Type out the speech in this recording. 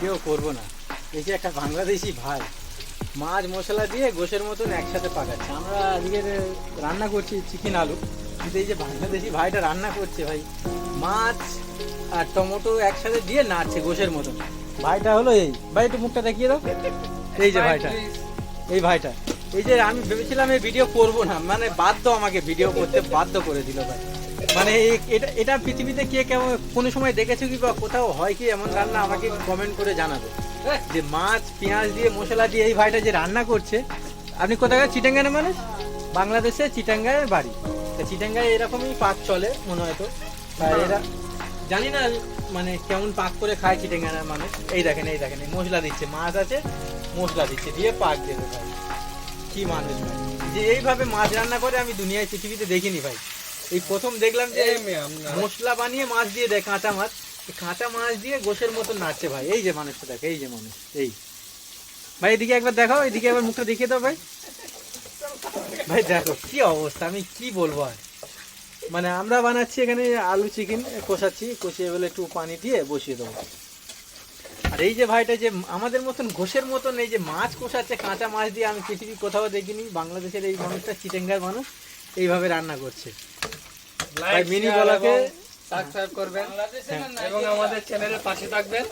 Video করব না। এই যে একটা বাংলাদেশি ভাই মাছ মশলা দিয়ে গোশের মতন একসাথে পাকাচ্ছে। আমরা আজকে রান্না করছি চিকেন আলু, কিন্তু এই যে বাংলাদেশি ভাইটা রান্না করছে ভাই মাছ আর টমেটো একসাথে দিয়ে নাড়ছে গোশের মতন। ভাইটা হলো এই ভাই, একটু মুখটা দেখিয়ে দাও। এই যে ভাইটা, এই ভাইটা, এই যে আমি ভেবেছিলাম এই ভিডিও করব না, মানে বাধ্য, আমাকে ভিডিও করতে বাধ্য করে দিল ভাই। মানে এটা এটা পৃথিবীতে কে কেমন কোনো সময় দেখেছো কি বা কোথাও হয় কি এমন রান্না, আমাকে কমেন্ট করে জানাবে। যে মাছ পেঁয়াজ দিয়ে মশলা দিয়ে এই ভাইটা যে রান্না করছে। আপনি কোথাকার? চিটাঙ্গার মানুষ? বাংলাদেশে চিটাঙ্গায় বাড়ি। চিটাঙ্গায় এরকমই পাক চলে মনে হয় তো। আর এরা জানি না মানে কেমন পাক করে খায় চিটাঙ্গার মানুষ। এই দেখেন, এই দেখেন, এই মশলা দিচ্ছে, মাছ আছে মশলা দিচ্ছে, দিয়ে পাক দেবে ভাই। কি মানুষ ভাই, যে এইভাবে মাছ রান্না করে আমি দুনিয়ায় পৃথিবীতে দেখিনি ভাই। এই প্রথম দেখলাম যে মশলা বানিয়ে মাছ দিয়ে দেয়, কাঁচা মাছ, কাঁচা মাছ দিয়ে গোশের মতন নাড়ছে ভাই। এই যে মানুষটা দেখো, এই যে মানুষ, এই ভাই এদিকে একবার দেখাও, এদিকে একবার মুখটা দেখিয়ে দাও ভাই। ভাই দেখো কি অবস্থা, আমি কি বলবো আর। মানে আমরা বানাচ্ছি এখানে আলু চিকেন কষাচ্ছি, কষিয়ে বলে একটু পানি দিয়ে বসিয়ে দেবো। আর এই যে ভাইটা যে আমাদের মতন ঘোষের মতন এই যে মাছ কষাচ্ছে কাঁচা মাছ দিয়ে, আমি পৃথিবী কোথাও দেখিনি। বাংলাদেশের এই মানুষটা, চিটাঙ্গার মানুষ, এইভাবে রান্না করছে। ভাই মিনি বলাকে সাবস্ক্রাইব করবেন এবং আমাদের চ্যানেলের পাশে থাকবেন।